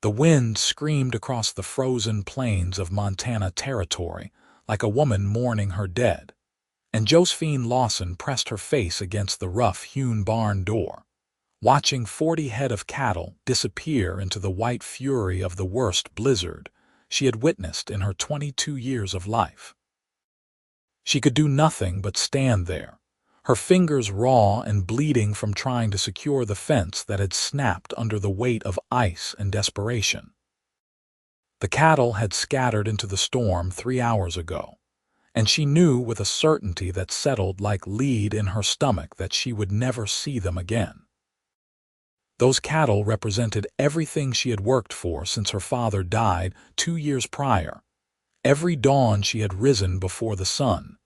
The wind screamed across the frozen plains of Montana Territory like a woman mourning her dead, and Josephine Lawson pressed her face against the rough-hewn barn door, watching 40 head of cattle disappear into the white fury of the worst blizzard she had witnessed in her 22 years of life. She could do nothing but stand there, her fingers raw and bleeding from trying to secure the fence that had snapped under the weight of ice and desperation. The cattle had scattered into the storm 3 hours ago, and she knew with a certainty that settled like lead in her stomach that she would never see them again. Those cattle represented everything she had worked for since her father died 2 years prior. Every dawn she had risen before the sun.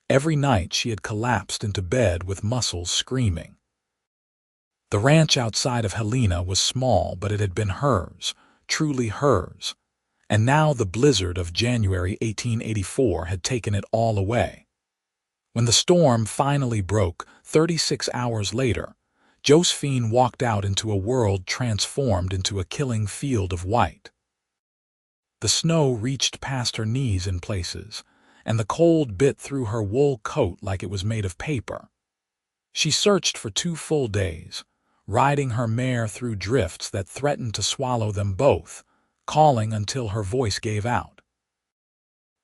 Every night she had collapsed into bed with muscles screaming. The ranch outside of Helena was small, but it had been hers, truly hers, and now the blizzard of January 1884 had taken it all away. When the storm finally broke 36 hours later, Josephine walked out into a world transformed into a killing field of white. The snow reached past her knees in places, and the cold bit through her wool coat like it was made of paper. She searched for 2 full days, riding her mare through drifts that threatened to swallow them both, calling until her voice gave out.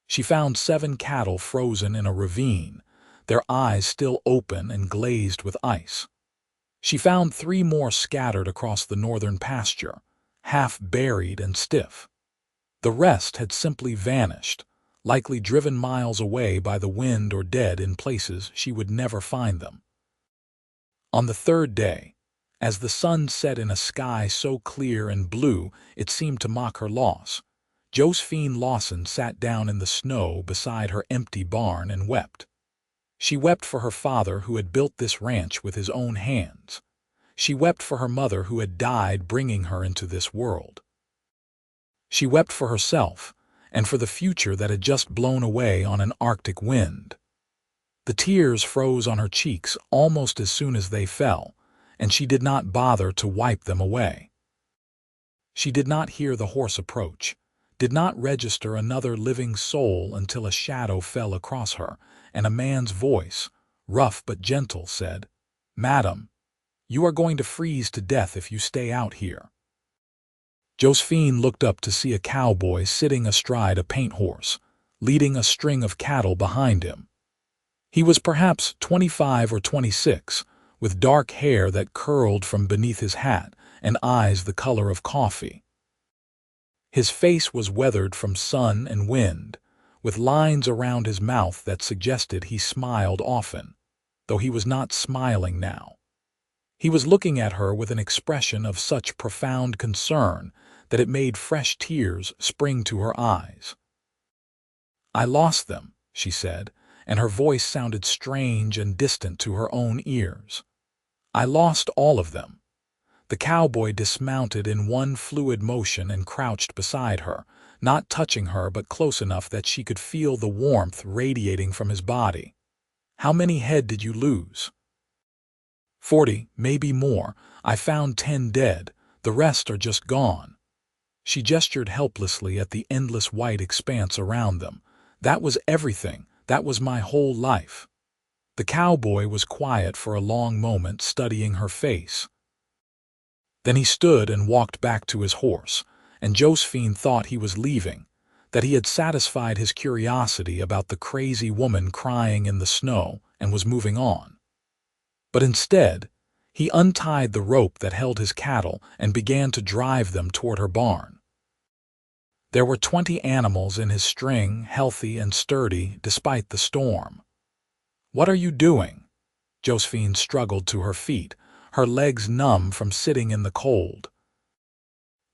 She found 7 cattle frozen in a ravine, their eyes still open and glazed with ice. She found 3 more scattered across the northern pasture, half buried and stiff. The rest had simply vanished, likely driven miles away by the wind or dead in places she would never find them. On the 3rd day, as the sun set in a sky so clear and blue it seemed to mock her loss, Josephine Lawson sat down in the snow beside her empty barn and wept. She wept for her father who had built this ranch with his own hands. She wept for her mother who had died bringing her into this world. She wept for herself, and for the future that had just blown away on an Arctic wind. The tears froze on her cheeks almost as soon as they fell, and she did not bother to wipe them away. She did not hear the horse approach, did not register another living soul until a shadow fell across her, and a man's voice, rough but gentle, said, "Madam, you are going to freeze to death if you stay out here." Josephine looked up to see a cowboy sitting astride a paint horse, leading a string of cattle behind him. He was perhaps 25 or 26, with dark hair that curled from beneath his hat and eyes the color of coffee. His face was weathered from sun and wind, with lines around his mouth that suggested he smiled often, though he was not smiling now. He was looking at her with an expression of such profound concern that it made fresh tears spring to her eyes. "I lost them," she said, and her voice sounded strange and distant to her own ears. "I lost all of them." The cowboy dismounted in one fluid motion and crouched beside her, not touching her but close enough that she could feel the warmth radiating from his body. "How many head did you lose?" 40, maybe more. I found 10 dead. The rest are just gone." She gestured helplessly at the endless white expanse around them. "That was everything. That was my whole life." The cowboy was quiet for a long moment, studying her face. Then he stood and walked back to his horse, and Josephine thought he was leaving, that he had satisfied his curiosity about the crazy woman crying in the snow and was moving on. But instead, he untied the rope that held his cattle and began to drive them toward her barn. There were 20 animals in his string, healthy and sturdy despite the storm. "What are you doing?" Josephine struggled to her feet, her legs numb from sitting in the cold.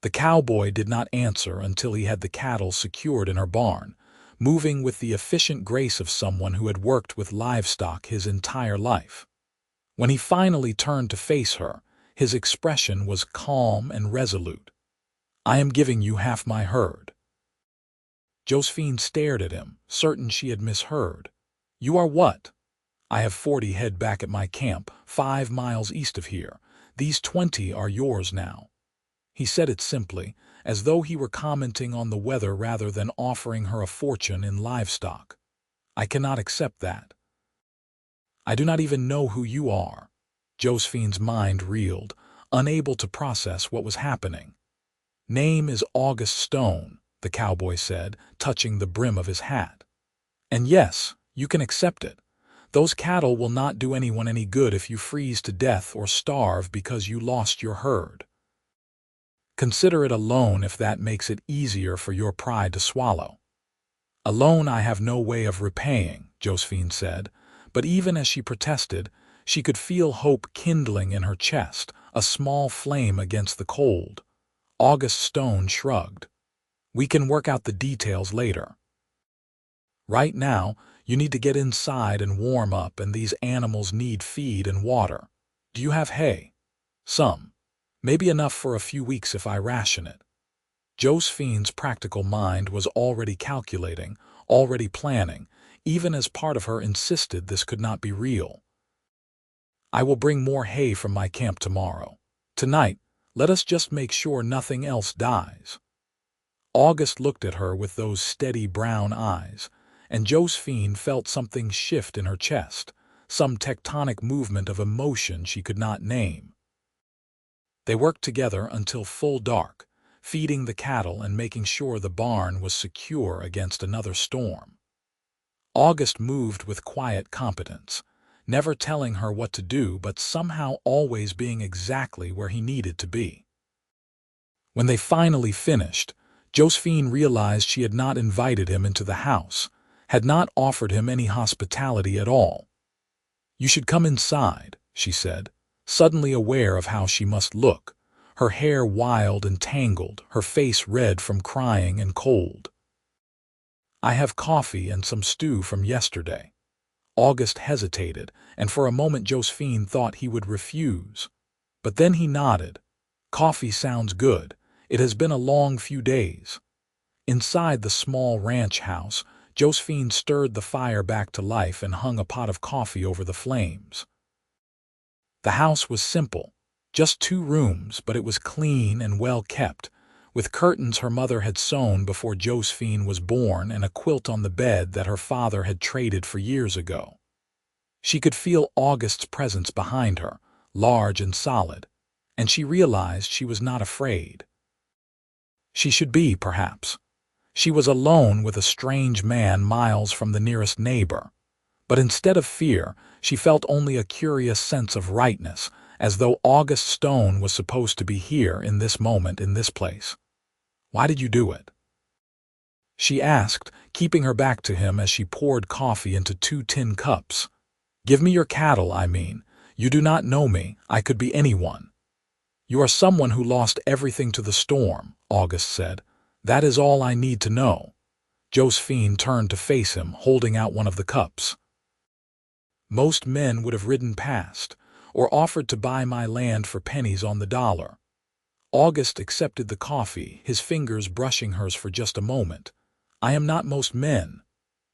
The cowboy did not answer until he had the cattle secured in her barn, moving with the efficient grace of someone who had worked with livestock his entire life. When he finally turned to face her, his expression was calm and resolute. "I am giving you half my herd." Josephine stared at him, certain she had misheard. "You are what?" "I have 40 head back at my camp, 5 miles east of here. These 20 are yours now." He said it simply, as though he were commenting on the weather rather than offering her a fortune in livestock. I cannot accept that. I do not even know who you are. Josephine's mind reeled, unable to process what was happening. Name is August Stone, the cowboy said, touching the brim of his hat. And yes, you can accept it. Those cattle will not do anyone any good if you freeze to death or starve because you lost your herd. Consider it a loan if that makes it easier for your pride to swallow. A loan I have no way of repaying, Josephine said, but even as she protested, she could feel hope kindling in her chest, a small flame against the cold. August Stone shrugged. We can work out the details later. Right now, you need to get inside and warm up, and these animals need feed and water. Do you have hay? Some. Maybe enough for a few weeks if I ration it. Josephine's practical mind was already calculating, already planning, even as part of her insisted this could not be real. I will bring more hay from my camp tomorrow. Tonight, let us just make sure nothing else dies. August looked at her with those steady brown eyes, and Josephine felt something shift in her chest, some tectonic movement of emotion she could not name. They worked together until full dark, feeding the cattle and making sure the barn was secure against another storm. August moved with quiet competence, never telling her what to do but somehow always being exactly where he needed to be. When they finally finished, Josephine realized she had not invited him into the house, had not offered him any hospitality at all. You should come inside, she said, suddenly aware of how she must look, her hair wild and tangled, her face red from crying and cold. I have coffee and some stew from yesterday. August hesitated, and for a moment Josephine thought he would refuse. But then he nodded. Coffee sounds good. It has been a long few days. Inside the small ranch house, Josephine stirred the fire back to life and hung a pot of coffee over the flames. The house was simple, just 2 rooms, but it was clean and well kept, with curtains her mother had sewn before Josephine was born and a quilt on the bed that her father had traded for years ago. She could feel August's presence behind her, large and solid, and she realized she was not afraid. She should be, perhaps. She was alone with a strange man miles from the nearest neighbor. But instead of fear, she felt only a curious sense of rightness, as though August Stone was supposed to be here in this moment in this place. Why did you do it? She asked, keeping her back to him as she poured coffee into 2 tin cups. Give me your cattle, I mean. You do not know me. I could be anyone. You are someone who lost everything to the storm, August said. That is all I need to know. Josephine turned to face him, holding out one of the cups. Most men would have ridden past, or offered to buy my land for pennies on the dollar. August accepted the coffee, his fingers brushing hers for just a moment. I am not most men.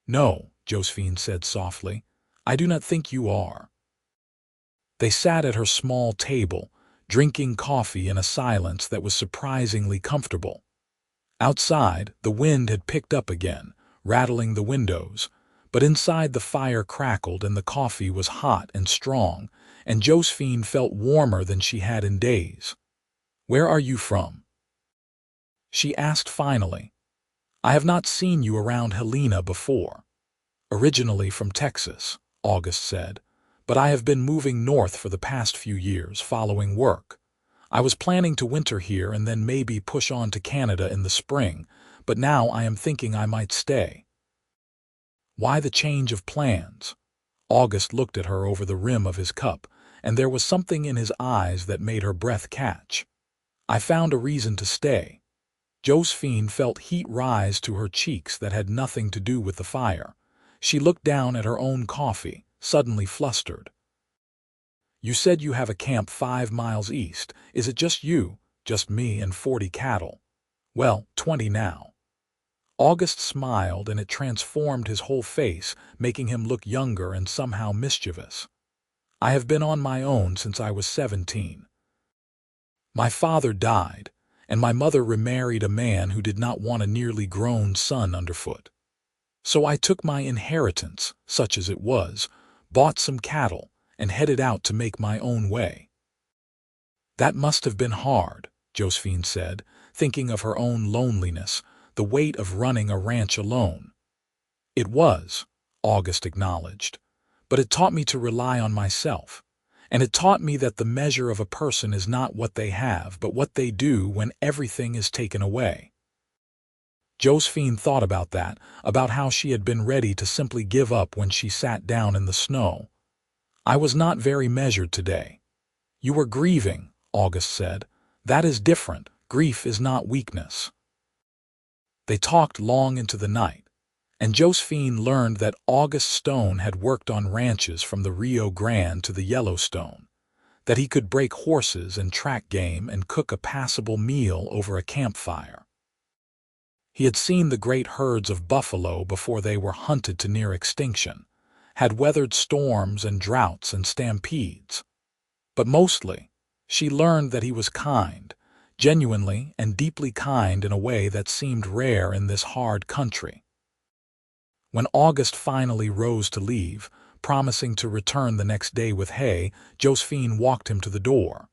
No, Josephine said softly. I do not think you are. They sat at her small table, drinking coffee in a silence that was surprisingly comfortable. Outside, the wind had picked up again, rattling the windows, but inside the fire crackled and the coffee was hot and strong, and Josephine felt warmer than she had in days. Where are you from? She asked finally. I have not seen you around Helena before. Originally from Texas, August said, but I have been moving north for the past few years following work. I was planning to winter here and then maybe push on to Canada in the spring, but now I am thinking I might stay. Why the change of plans? August looked at her over the rim of his cup, and there was something in his eyes that made her breath catch. I found a reason to stay. Josephine felt heat rise to her cheeks that had nothing to do with the fire. She looked down at her own coffee, suddenly flustered. You said you have a camp 5 miles east. Is it just you, just me and 40 cattle? Well, 20 now. August smiled, and it transformed his whole face, making him look younger and somehow mischievous. I have been on my own since I was 17. My father died, and my mother remarried a man who did not want a nearly grown son underfoot. So I took my inheritance, such as it was, bought some cattle, and headed out to make my own way. That must have been hard, Josephine said, thinking of her own loneliness, the weight of running a ranch alone. It was, August acknowledged, but it taught me to rely on myself, and it taught me that the measure of a person is not what they have, but what they do when everything is taken away. Josephine thought about that, about how she had been ready to simply give up when she sat down in the snow. I was not very measured today. You were grieving, August said. That is different. Grief is not weakness. They talked long into the night, and Josephine learned that August Stone had worked on ranches from the Rio Grande to the Yellowstone, that he could break horses and track game and cook a passable meal over a campfire. He had seen the great herds of buffalo before they were hunted to near extinction, had weathered storms and droughts and stampedes. But mostly, she learned that he was kind, genuinely and deeply kind in a way that seemed rare in this hard country. When August finally rose to leave, promising to return the next day with hay, Josephine walked him to the door.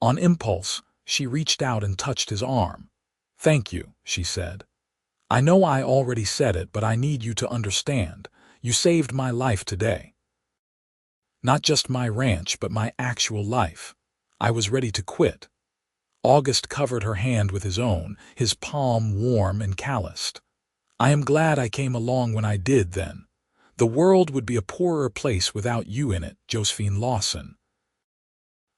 On impulse, she reached out and touched his arm. "Thank you," she said. "I know I already said it, but I need you to understand. You saved my life today. Not just my ranch, but my actual life. I was ready to quit." August covered her hand with his own, his palm warm and calloused. "I am glad I came along when I did then. The world would be a poorer place without you in it, Josephine Lawson."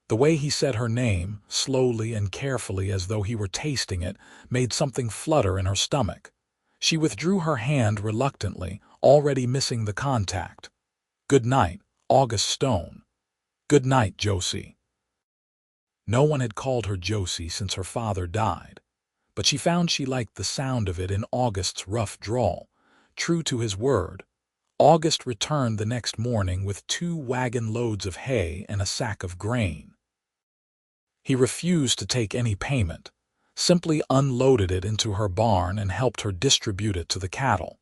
The way he said her name, slowly and carefully as though he were tasting it, made something flutter in her stomach. She withdrew her hand reluctantly, already missing the contact. "Good night, August Stone." "Good night, Josie." No one had called her Josie since her father died, but she found she liked the sound of it in August's rough drawl. True to his word, August returned the next morning with 2 wagon loads of hay and a sack of grain. He refused to take any payment, simply unloaded it into her barn and helped her distribute it to the cattle.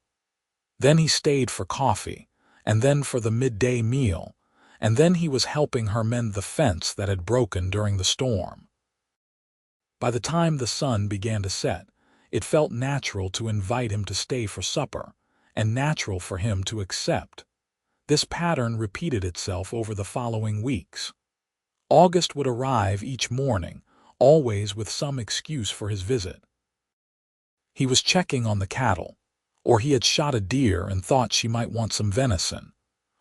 Then he stayed for coffee, and then for the midday meal, and then he was helping her mend the fence that had broken during the storm. By the time the sun began to set, it felt natural to invite him to stay for supper, and natural for him to accept. This pattern repeated itself over the following weeks. August would arrive each morning, always with some excuse for his visit. He was checking on the cattle, or he had shot a deer and thought she might want some venison,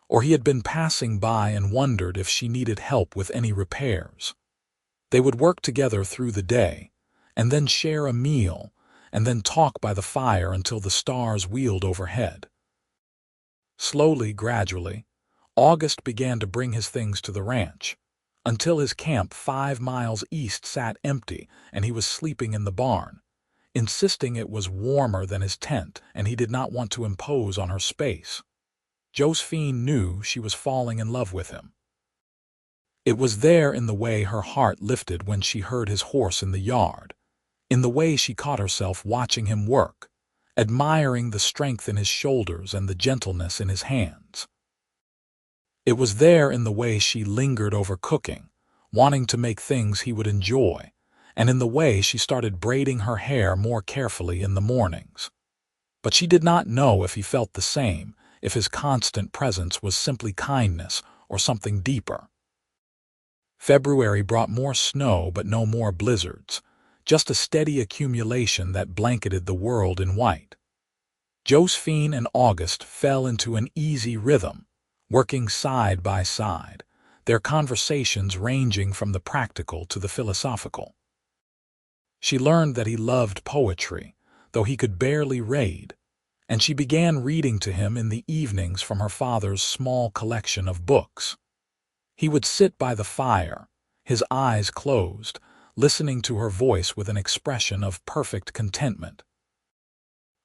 or he had been passing by and wondered if she needed help with any repairs. They would work together through the day, and then share a meal, and then talk by the fire until the stars wheeled overhead. Slowly, gradually, August began to bring his things to the ranch, until his camp 5 miles east sat empty and he was sleeping in the barn, insisting it was warmer than his tent and he did not want to impose on her space. Josephine knew she was falling in love with him. It was there in the way her heart lifted when she heard his horse in the yard, in the way she caught herself watching him work, admiring the strength in his shoulders and the gentleness in his hands. It was there in the way she lingered over cooking, wanting to make things he would enjoy, and in the way she started braiding her hair more carefully in the mornings. But she did not know if he felt the same, if his constant presence was simply kindness or something deeper. February brought more snow but no more blizzards, just a steady accumulation that blanketed the world in white. Josephine and August fell into an easy rhythm, working side by side, their conversations ranging from the practical to the philosophical. She learned that he loved poetry, though he could barely read, and she began reading to him in the evenings from her father's small collection of books. He would sit by the fire, his eyes closed, listening to her voice with an expression of perfect contentment.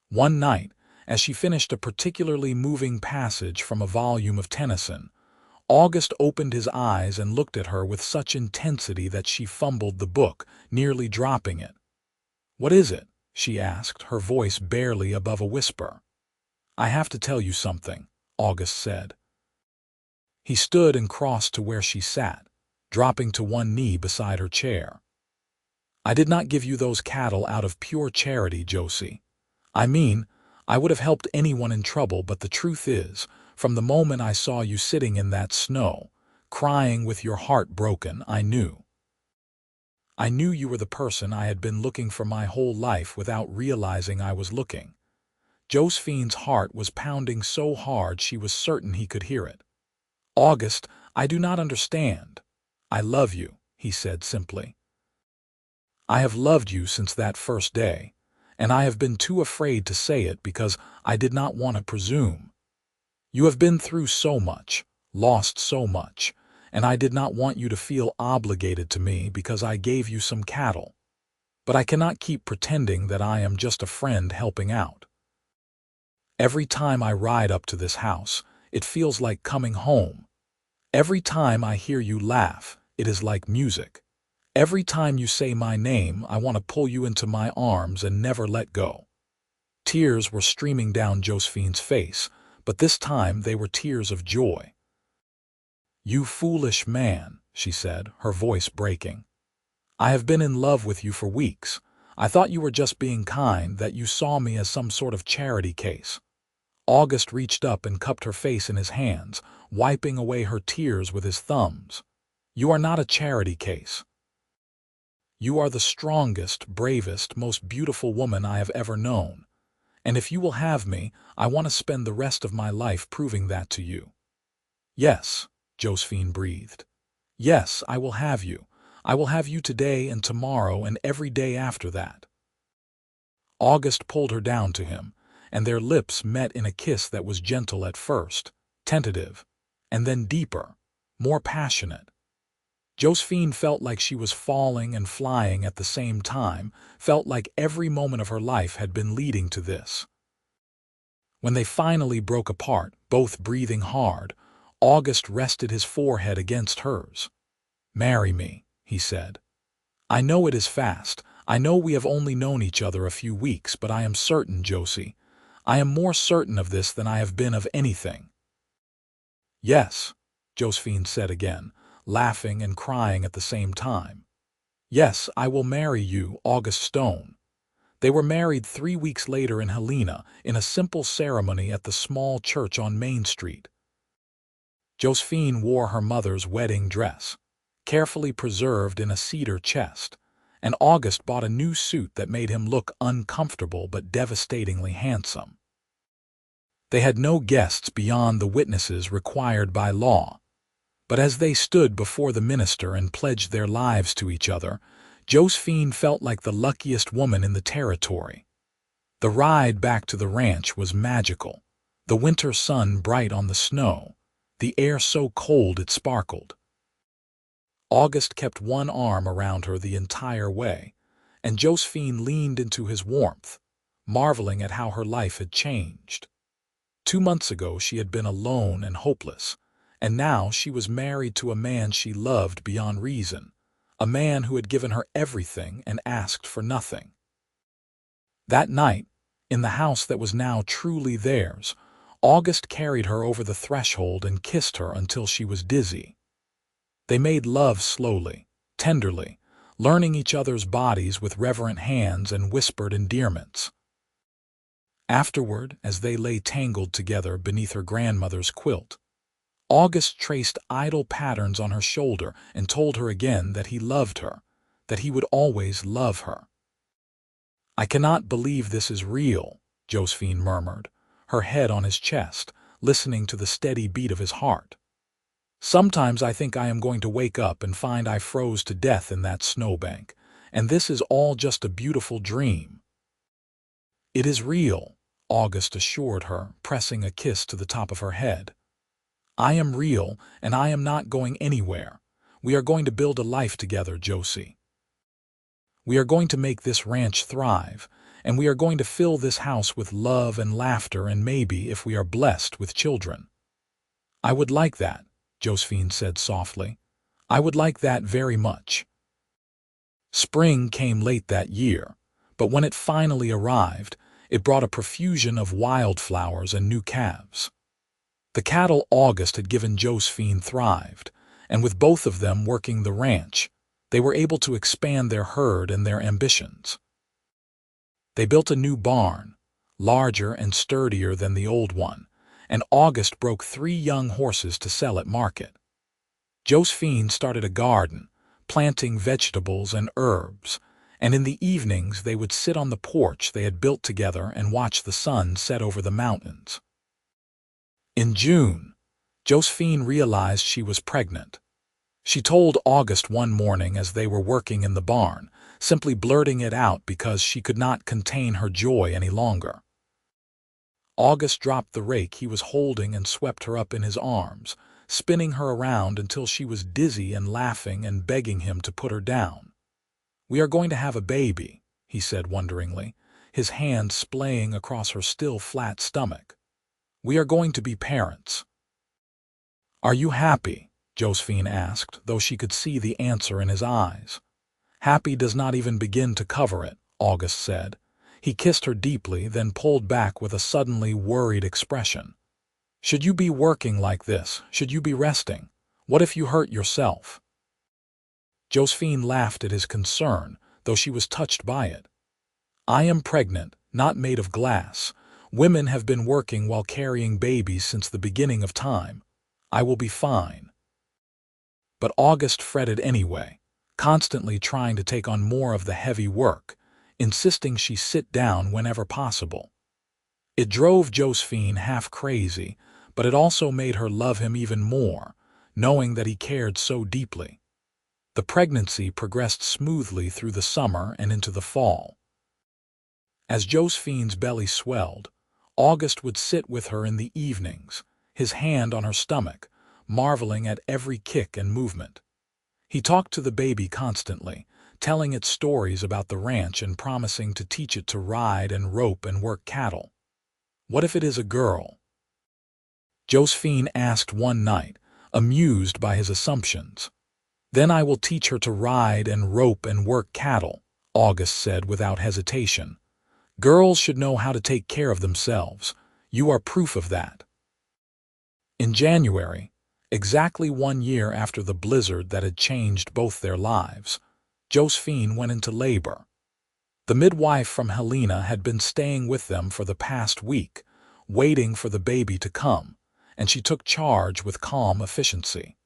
One night, as she finished a particularly moving passage from a volume of Tennyson, August opened his eyes and looked at her with such intensity that she fumbled the book, nearly dropping it. "What is it?" she asked, her voice barely above a whisper. "I have to tell you something," August said. He stood and crossed to where she sat, dropping to one knee beside her chair. "I did not give you those cattle out of pure charity, Josie. I mean, I would have helped anyone in trouble, but the truth is, from the moment I saw you sitting in that snow, crying with your heart broken, I knew. I knew you were the person I had been looking for my whole life without realizing I was looking." Josephine's heart was pounding so hard she was certain he could hear it. "August, I do not understand." "I love you," he said simply. "I have loved you since that first day, and I have been too afraid to say it because I did not want to presume. You have been through so much, lost so much, and I did not want you to feel obligated to me because I gave you some cattle. But I cannot keep pretending that I am just a friend helping out. Every time I ride up to this house, it feels like coming home. Every time I hear you laugh, it is like music. Every time you say my name, I want to pull you into my arms and never let go." Tears were streaming down Josephine's face, but this time they were tears of joy. "You foolish man," she said, her voice breaking. "I have been in love with you for weeks. I thought you were just being kind, that you saw me as some sort of charity case." August reached up and cupped her face in his hands, wiping away her tears with his thumbs. "You are not a charity case. You are the strongest, bravest, most beautiful woman I have ever known. And if you will have me, I want to spend the rest of my life proving that to you." "Yes," Josephine breathed. "Yes, I will have you. I will have you today and tomorrow and every day after that." August pulled her down to him, and their lips met in a kiss that was gentle at first, tentative, and then deeper, more passionate. Josephine felt like she was falling and flying at the same time, felt like every moment of her life had been leading to this. When they finally broke apart, both breathing hard, August rested his forehead against hers. "Marry me," he said. "I know it is fast. I know we have only known each other a few weeks, but I am certain, Josie. I am more certain of this than I have been of anything." "Yes," Josephine said again, laughing and crying at the same time. "Yes, I will marry you, August Stone." They were married 3 weeks later in Helena, in a simple ceremony at the small church on Main Street. Josephine wore her mother's wedding dress, carefully preserved in a cedar chest, and August bought a new suit that made him look uncomfortable but devastatingly handsome. They had no guests beyond the witnesses required by law, but as they stood before the minister and pledged their lives to each other, Josephine felt like the luckiest woman in the territory. The ride back to the ranch was magical, the winter sun bright on the snow, the air so cold it sparkled. August kept one arm around her the entire way, and Josephine leaned into his warmth, marveling at how her life had changed. 2 months ago she had been alone and hopeless, and now she was married to a man she loved beyond reason, a man who had given her everything and asked for nothing. That night, in the house that was now truly theirs, August carried her over the threshold and kissed her until she was dizzy. They made love slowly, tenderly, learning each other's bodies with reverent hands and whispered endearments. Afterward, as they lay tangled together beneath her grandmother's quilt, August traced idle patterns on her shoulder and told her again that he loved her, that he would always love her. "I cannot believe this is real," Josephine murmured, her head on his chest, listening to the steady beat of his heart. "Sometimes I think I am going to wake up and find I froze to death in that snowbank, and this is all just a beautiful dream." "It is real," August assured her, pressing a kiss to the top of her head. "I am real, and I am not going anywhere. We are going to build a life together, Josie. We are going to make this ranch thrive, and we are going to fill this house with love and laughter and maybe, if we are blessed, with children." "I would like that," Josephine said softly. "I would like that very much." Spring came late that year, But when it finally arrived, it brought a profusion of wildflowers and new calves. The cattle August had given Josephine thrived, and with both of them working the ranch, they were able to expand their herd and their ambitions. They built a new barn, larger and sturdier than the old one, and August broke 3 young horses to sell at market. Josephine started a garden, planting vegetables and herbs, and in the evenings they would sit on the porch they had built together and watch the sun set over the mountains. In June, Josephine realized she was pregnant. She told August one morning as they were working in the barn, simply blurting it out because she could not contain her joy any longer. August dropped the rake he was holding and swept her up in his arms, spinning her around until she was dizzy and laughing and begging him to put her down. "We are going to have a baby," he said wonderingly, his hand splaying across her still flat stomach. "We are going to be parents." "Are you happy?" Josephine asked, though she could see the answer in his eyes. "Happy does not even begin to cover it," August said. He kissed her deeply, then pulled back with a suddenly worried expression. "Should you be working like this? Should you be resting? What if you hurt yourself?" Josephine laughed at his concern, though she was touched by it. "I am pregnant, not made of glass. Women have been working while carrying babies since the beginning of time. I will be fine." But August fretted anyway, constantly trying to take on more of the heavy work, insisting she sit down whenever possible. It drove Josephine half crazy, but it also made her love him even more, knowing that he cared so deeply. The pregnancy progressed smoothly through the summer and into the fall. As Josephine's belly swelled, August would sit with her in the evenings, his hand on her stomach, marveling at every kick and movement. He talked to the baby constantly, telling it stories about the ranch and promising to teach it to ride and rope and work cattle. "What if it is a girl?" Josephine asked one night, amused by his assumptions. "Then I will teach her to ride and rope and work cattle," August said without hesitation. "Girls should know how to take care of themselves. You are proof of that." In January, exactly 1 year after the blizzard that had changed both their lives, Josephine went into labor. The midwife from Helena had been staying with them for the past week, waiting for the baby to come, and she took charge with calm efficiency.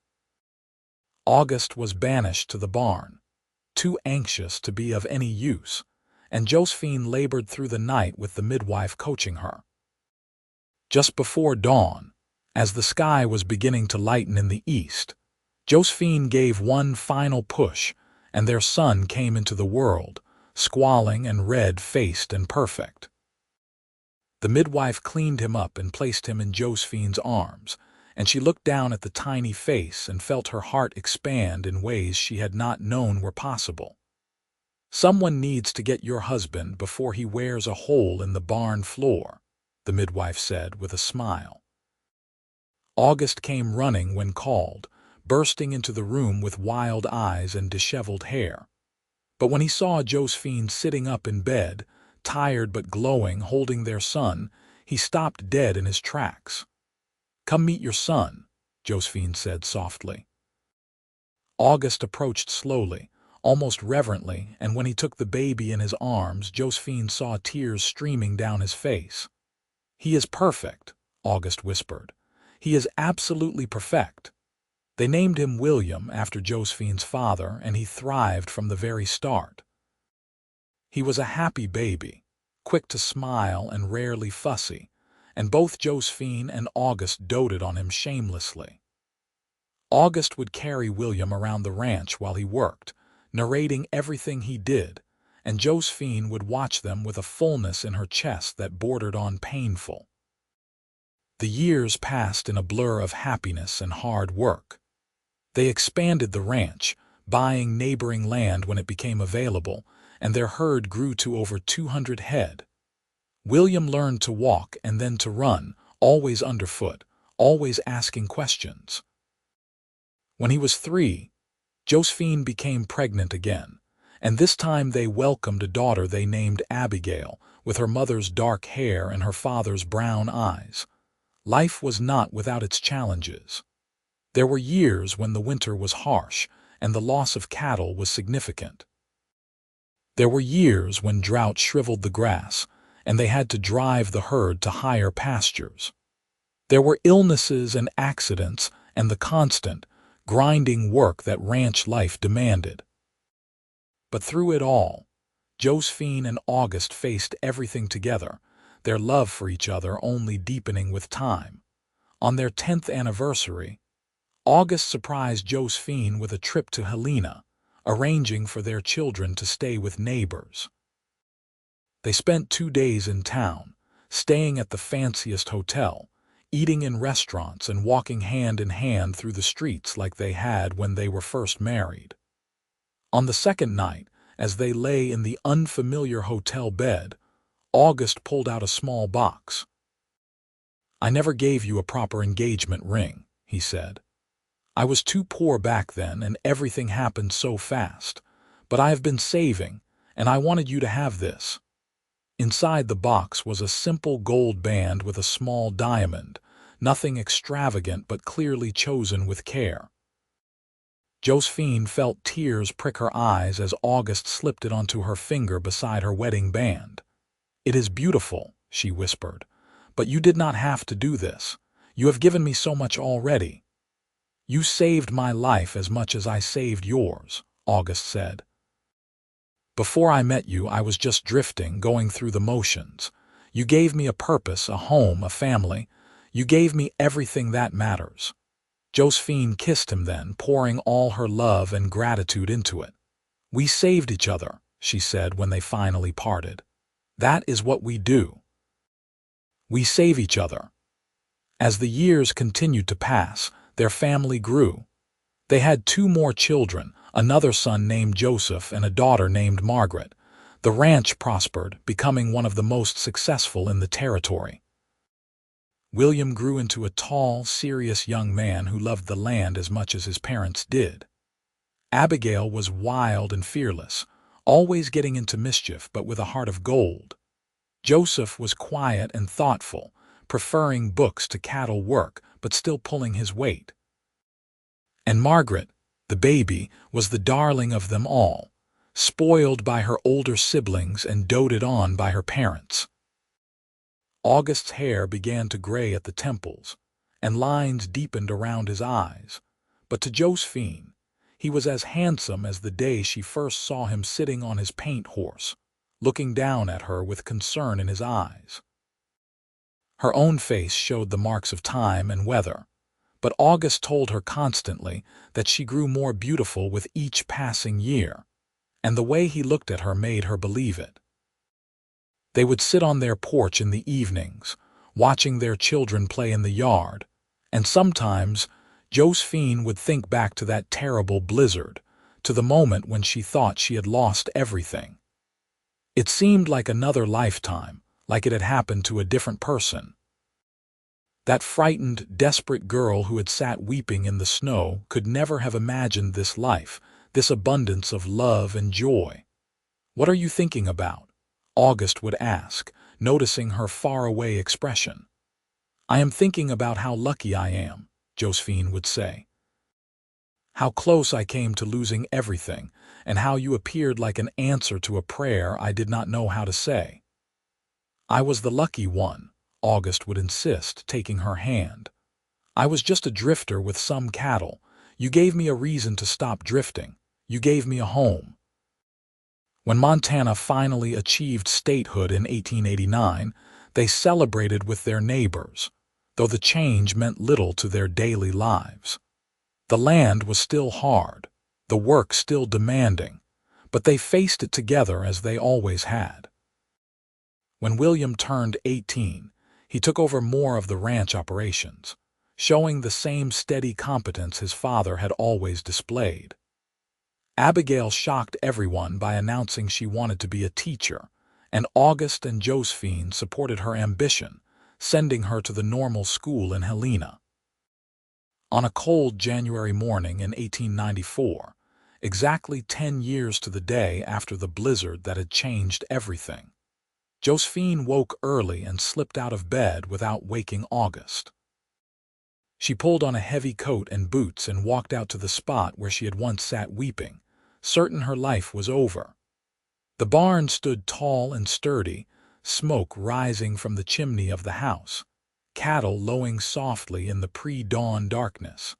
August was banished to the barn, too anxious to be of any use, and Josephine labored through the night with the midwife coaching her. Just before dawn, as the sky was beginning to lighten in the east, Josephine gave one final push, and their son came into the world, squalling and red-faced and perfect. The midwife cleaned him up and placed him in Josephine's arms, and she looked down at the tiny face and felt her heart expand in ways she had not known were possible. "Someone needs to get your husband before he wears a hole in the barn floor," the midwife said with a smile. August came running when called, bursting into the room with wild eyes and disheveled hair. But when he saw Josephine sitting up in bed, tired but glowing, holding their son, he stopped dead in his tracks. "Come meet your son," Josephine said softly. August approached slowly, almost reverently, and when he took the baby in his arms, Josephine saw tears streaming down his face. "He is perfect," August whispered. "He is absolutely perfect." They named him William after Josephine's father, and he thrived from the very start. He was a happy baby, quick to smile and rarely fussy, and both Josephine and August doted on him shamelessly. August would carry William around the ranch while he worked, narrating everything he did, and Josephine would watch them with a fullness in her chest that bordered on painful. The years passed in a blur of happiness and hard work. They expanded the ranch, buying neighboring land when it became available, and their herd grew to over 200 head. William learned to walk and then to run, always underfoot, always asking questions. When he was 3, Josephine became pregnant again, and this time they welcomed a daughter they named Abigail, with her mother's dark hair and her father's brown eyes. Life was not without its challenges. There were years when the winter was harsh and the loss of cattle was significant. There were years when drought shriveled the grass, and they had to drive the herd to higher pastures. There were illnesses and accidents and the constant, grinding work that ranch life demanded. But through it all, Josephine and August faced everything together, their love for each other only deepening with time. On their 10th anniversary, August surprised Josephine with a trip to Helena, arranging for their children to stay with neighbors. They spent 2 days in town, staying at the fanciest hotel, eating in restaurants and walking hand in hand through the streets like they had when they were first married. On the second night, as they lay in the unfamiliar hotel bed, August pulled out a small box. "I never gave you a proper engagement ring," he said. "I was too poor back then and everything happened so fast, but I have been saving, and I wanted you to have this." Inside the box was a simple gold band with a small diamond, nothing extravagant but clearly chosen with care. Josephine felt tears prick her eyes as August slipped it onto her finger beside her wedding band. "It is beautiful," she whispered, "but you did not have to do this. You have given me so much already." "You saved my life as much as I saved yours," August said. "Before I met you, I was just drifting, going through the motions. You gave me a purpose, a home, a family. You gave me everything that matters." Josephine kissed him then, pouring all her love and gratitude into it. "We saved each other," she said when they finally parted. "That is what we do. We save each other." As the years continued to pass, their family grew. They had 2 more children, another son named Joseph and a daughter named Margaret. The ranch prospered, becoming one of the most successful in the territory. William grew into a tall, serious young man who loved the land as much as his parents did. Abigail was wild and fearless, always getting into mischief but with a heart of gold. Joseph was quiet and thoughtful, preferring books to cattle work but still pulling his weight. And Margaret, the baby, was the darling of them all, spoiled by her older siblings and doted on by her parents. August's hair began to gray at the temples, and lines deepened around his eyes, but to Josephine, he was as handsome as the day she first saw him sitting on his paint horse, looking down at her with concern in his eyes. Her own face showed the marks of time and weather, but August told her constantly that she grew more beautiful with each passing year, and the way he looked at her made her believe it. They would sit on their porch in the evenings, watching their children play in the yard, and sometimes Josephine would think back to that terrible blizzard, to the moment when she thought she had lost everything. It seemed like another lifetime, like it had happened to a different person. That frightened, desperate girl who had sat weeping in the snow could never have imagined this life, this abundance of love and joy. "What are you thinking about?" August would ask, noticing her faraway expression. "I am thinking about how lucky I am," Josephine would say. "How close I came to losing everything, and how you appeared like an answer to a prayer I did not know how to say." "I was the lucky one," August would insist, taking her hand. "I was just a drifter with some cattle. You gave me a reason to stop drifting. You gave me a home." When Montana finally achieved statehood in 1889, they celebrated with their neighbors, though the change meant little to their daily lives. The land was still hard, the work still demanding, but they faced it together as they always had. When William turned 18, he took over more of the ranch operations, showing the same steady competence his father had always displayed. Abigail shocked everyone by announcing she wanted to be a teacher, and August and Josephine supported her ambition, sending her to the normal school in Helena. On a cold January morning in 1894, exactly 10 years to the day after the blizzard that had changed everything. Josephine woke early and slipped out of bed without waking August. She pulled on a heavy coat and boots and walked out to the spot where she had once sat weeping, certain her life was over. The barn stood tall and sturdy, smoke rising from the chimney of the house, cattle lowing softly in the pre-dawn darkness.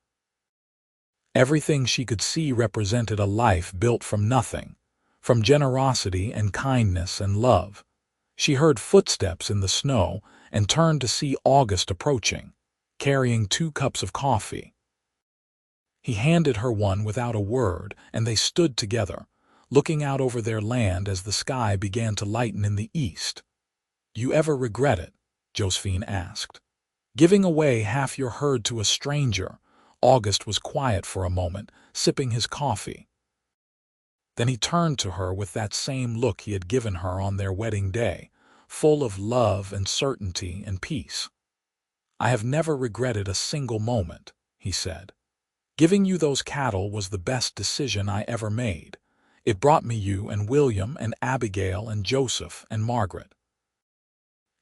Everything she could see represented a life built from nothing, from generosity and kindness and love. She heard footsteps in the snow and turned to see August approaching, carrying 2 cups of coffee. He handed her one without a word, and they stood together, looking out over their land as the sky began to lighten in the east. "You ever regret it?" Josephine asked. "Giving away half your herd to a stranger?" August was quiet for a moment, sipping his coffee. Then he turned to her with that same look he had given her on their wedding day, full of love and certainty and peace. "I have never regretted a single moment," he said. "Giving you those cattle was the best decision I ever made. It brought me you and William and Abigail and Joseph and Margaret.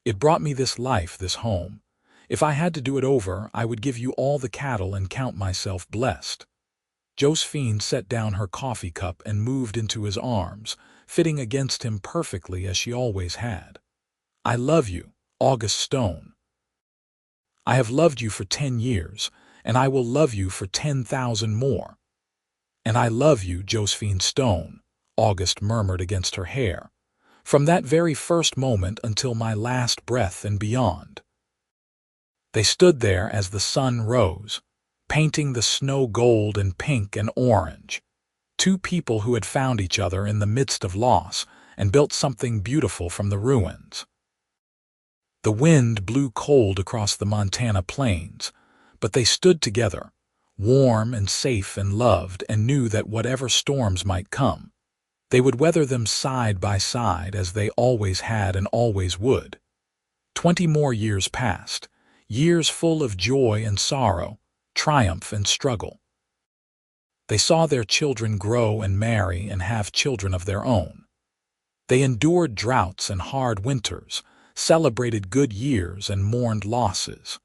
It brought me this life, this home. If I had to do it over, I would give you all the cattle and count myself blessed." Josephine set down her coffee cup and moved into his arms, fitting against him perfectly as she always had. "I love you, August Stone. I have loved you for 10 years, and I will love you for 10,000 more." "And I love you, Josephine Stone," August murmured against her hair, "from that very first moment until my last breath and beyond." They stood there as the sun rose, painting the snow gold and pink and orange. 2 people who had found each other in the midst of loss and built something beautiful from the ruins. The wind blew cold across the Montana plains, but they stood together, warm and safe and loved, and knew that whatever storms might come, they would weather them side by side as they always had and always would. 20 more years passed, years full of joy and sorrow, triumph and struggle. They saw their children grow and marry and have children of their own. They endured droughts and hard winters, celebrated good years and mourned losses.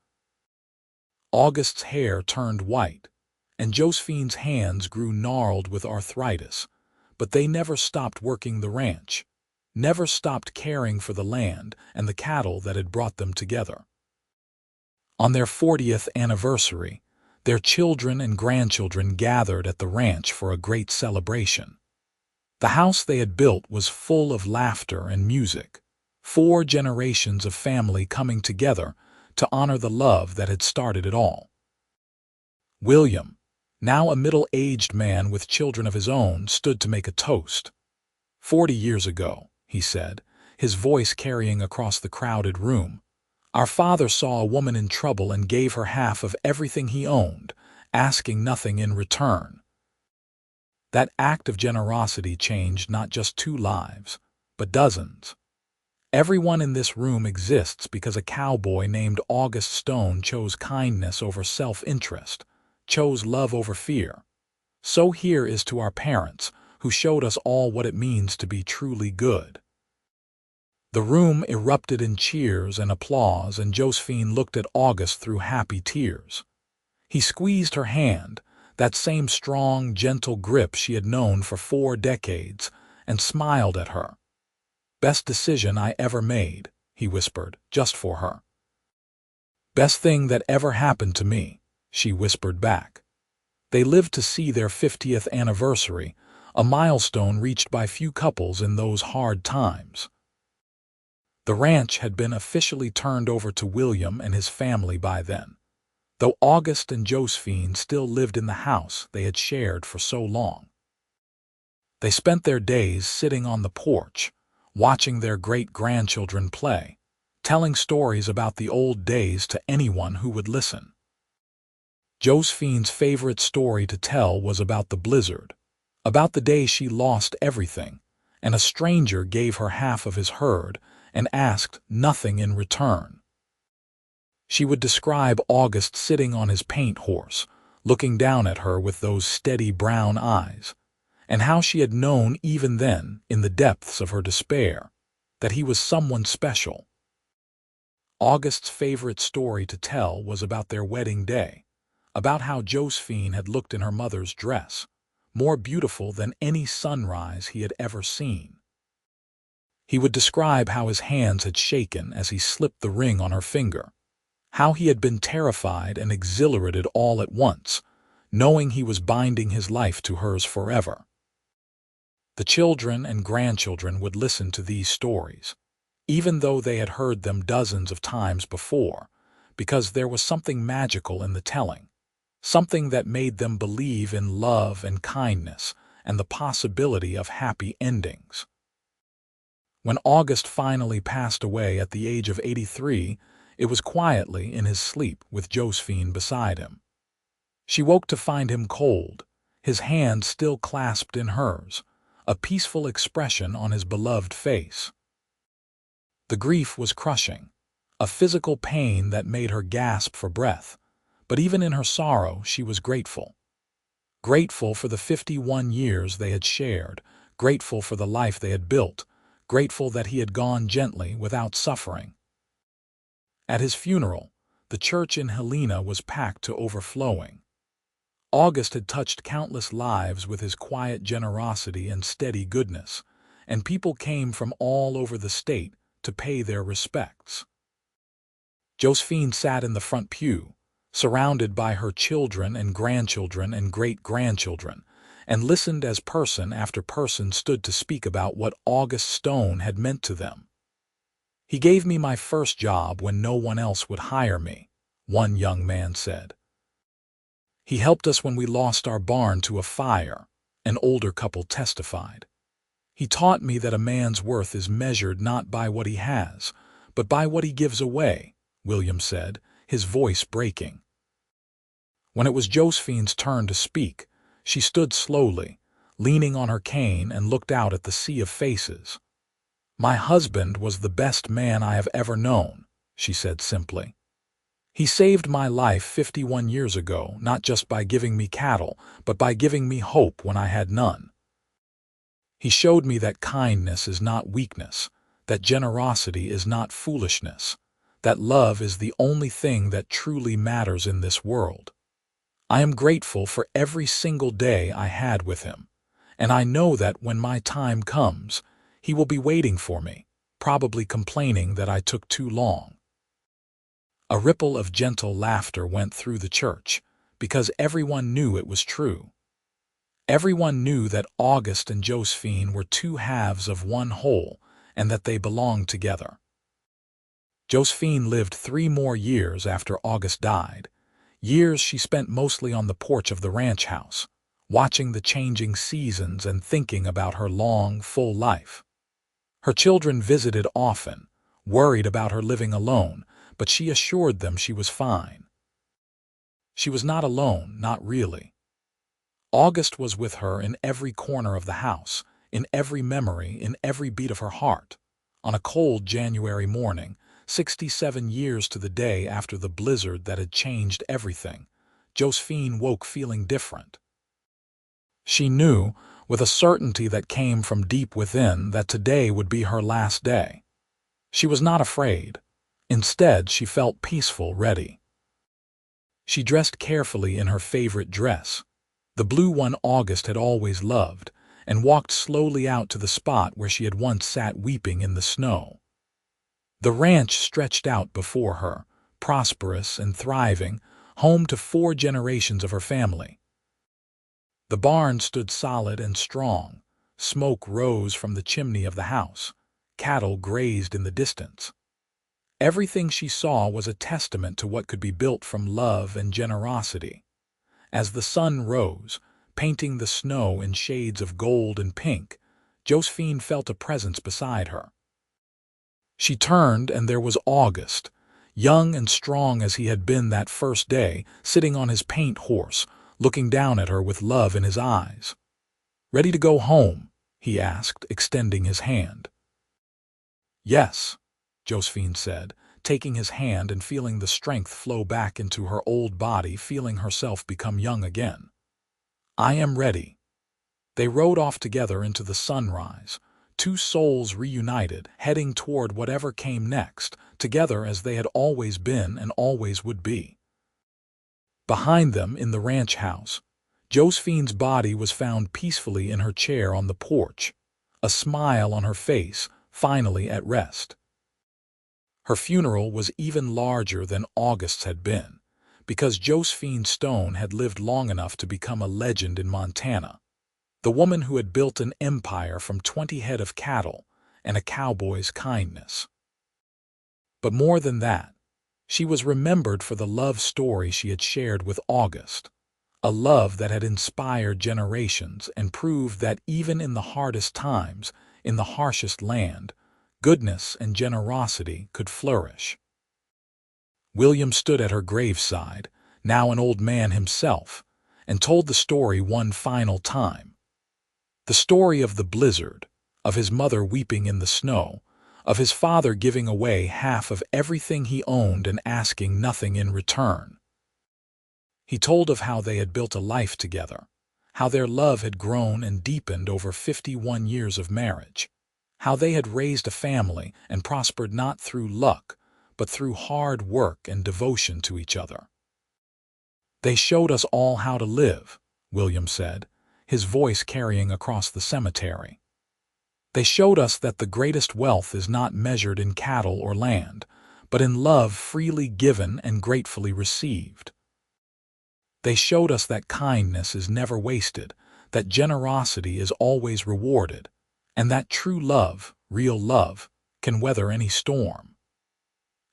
August's hair turned white, and Josephine's hands grew gnarled with arthritis, but they never stopped working the ranch, never stopped caring for the land and the cattle that had brought them together. On their 40th anniversary, their children and grandchildren gathered at the ranch for a great celebration. The house they had built was full of laughter and music, 4 generations of family coming together to honor the love that had started it all. William, now a middle-aged man with children of his own, stood to make a toast. "40 years ago," he said, his voice carrying across the crowded room, "our father saw a woman in trouble and gave her half of everything he owned, asking nothing in return. That act of generosity changed not just 2 lives, but dozens. Everyone in this room exists because a cowboy named August Stone chose kindness over self-interest, chose love over fear. So here is to our parents, who showed us all what it means to be truly good." The room erupted in cheers and applause, and Josephine looked at August through happy tears. He squeezed her hand, that same strong, gentle grip she had known for 4 decades, and smiled at her. "Best decision I ever made," he whispered, just for her. "Best thing that ever happened to me," she whispered back. They lived to see their 50th anniversary, a milestone reached by few couples in those hard times. The ranch had been officially turned over to William and his family by then, though August and Josephine still lived in the house they had shared for so long. They spent their days sitting on the porch, watching their great-grandchildren play, telling stories about the old days to anyone who would listen. Josephine's favorite story to tell was about the blizzard, about the day she lost everything, and a stranger gave her half of his herd and asked nothing in return. She would describe August sitting on his paint horse, looking down at her with those steady brown eyes, and how she had known even then, in the depths of her despair, that he was someone special. August's favorite story to tell was about their wedding day, about how Josephine had looked in her mother's dress, more beautiful than any sunrise he had ever seen. He would describe how his hands had shaken as he slipped the ring on her finger, how he had been terrified and exhilarated all at once, knowing he was binding his life to hers forever. The children and grandchildren would listen to these stories, even though they had heard them dozens of times before, because there was something magical in the telling, something that made them believe in love and kindness and the possibility of happy endings. When August finally passed away at the age of 83, it was quietly in his sleep with Josephine beside him. She woke to find him cold, his hand still clasped in hers, a peaceful expression on his beloved face. The grief was crushing, a physical pain that made her gasp for breath, but even in her sorrow she was grateful. Grateful for the 51 years they had shared, grateful for the life they had built, grateful that he had gone gently without suffering. At his funeral, the church in Helena was packed to overflowing. August had touched countless lives with his quiet generosity and steady goodness, and people came from all over the state to pay their respects. Josephine sat in the front pew, surrounded by her children and grandchildren and great-grandchildren, and listened as person after person stood to speak about what August Stone had meant to them. "He gave me my first job when no one else would hire me," one young man said. "He helped us when we lost our barn to a fire," an older couple testified. "He taught me that a man's worth is measured not by what he has, but by what he gives away," William said, his voice breaking. When it was Josephine's turn to speak, she stood slowly, leaning on her cane, and looked out at the sea of faces. "My husband was the best man I have ever known," she said simply. "He saved my life 51 years ago, not just by giving me cattle, but by giving me hope when I had none. He showed me that kindness is not weakness, that generosity is not foolishness, that love is the only thing that truly matters in this world. I am grateful for every single day I had with him, and I know that when my time comes, he will be waiting for me, probably complaining that I took too long." A ripple of gentle laughter went through the church, because everyone knew it was true. Everyone knew that August and Josephine were two halves of one whole, and that they belonged together. Josephine lived 3 more years after August died, years she spent mostly on the porch of the ranch house, watching the changing seasons and thinking about her long, full life. Her children visited often, worried about her living alone, but she assured them she was fine. She was not alone, not really. August was with her in every corner of the house, in every memory, in every beat of her heart. On a cold January morning, 67 years to the day after the blizzard that had changed everything, Josephine woke feeling different. She knew, with a certainty that came from deep within, that today would be her last day. She was not afraid. Instead, she felt peaceful, ready. She dressed carefully in her favorite dress, the blue one August had always loved, and walked slowly out to the spot where she had once sat weeping in the snow. The ranch stretched out before her, prosperous and thriving, home to 4 generations of her family. The barn stood solid and strong. Smoke rose from the chimney of the house. Cattle grazed in the distance. Everything she saw was a testament to what could be built from love and generosity. As the sun rose, painting the snow in shades of gold and pink, Josephine felt a presence beside her. She turned, and there was August, young and strong as he had been that first day, sitting on his paint horse, looking down at her with love in his eyes. "Ready to go home?" he asked, extending his hand. "Yes," Josephine said, taking his hand and feeling the strength flow back into her old body, feeling herself become young again. "I am ready." They rode off together into the sunrise, two souls reunited, heading toward whatever came next, together as they had always been and always would be. Behind them, in the ranch house, Josephine's body was found peacefully in her chair on the porch, a smile on her face, finally at rest. Her funeral was even larger than August's had been, because Josephine Stone had lived long enough to become a legend in Montana, the woman who had built an empire from 20 head of cattle and a cowboy's kindness. But more than that, she was remembered for the love story she had shared with August, a love that had inspired generations and proved that even in the hardest times, in the harshest land, goodness and generosity could flourish. William stood at her graveside, now an old man himself, and told the story one final time. The story of the blizzard, of his mother weeping in the snow, of his father giving away half of everything he owned and asking nothing in return. He told of how they had built a life together, how their love had grown and deepened over 51 years of marriage, how they had raised a family and prospered not through luck, but through hard work and devotion to each other. "They showed us all how to live," William said, his voice carrying across the cemetery. "They showed us that the greatest wealth is not measured in cattle or land, but in love freely given and gratefully received. They showed us that kindness is never wasted, that generosity is always rewarded, and that true love, real love, can weather any storm."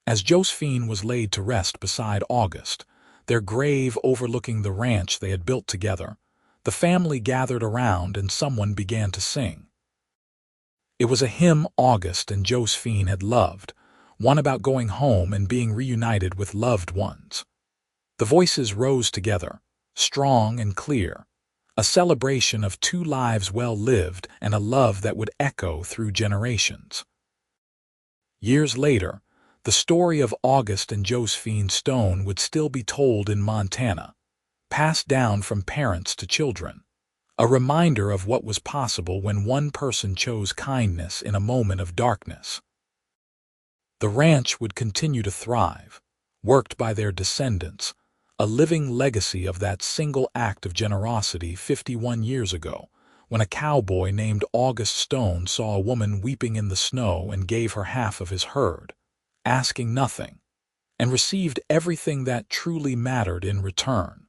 As Josephine was laid to rest beside August, their grave overlooking the ranch they had built together, the family gathered around and someone began to sing. It was a hymn August and Josephine had loved, one about going home and being reunited with loved ones. The voices rose together, strong and clear, a celebration of two lives well lived and a love that would echo through generations. Years later, the story of August and Josephine Stone would still be told in Montana, passed down from parents to children, a reminder of what was possible when one person chose kindness in a moment of darkness. The ranch would continue to thrive, worked by their descendants, a living legacy of that single act of generosity 51 years ago, when a cowboy named August Stone saw a woman weeping in the snow and gave her half of his herd, asking nothing, and received everything that truly mattered in return.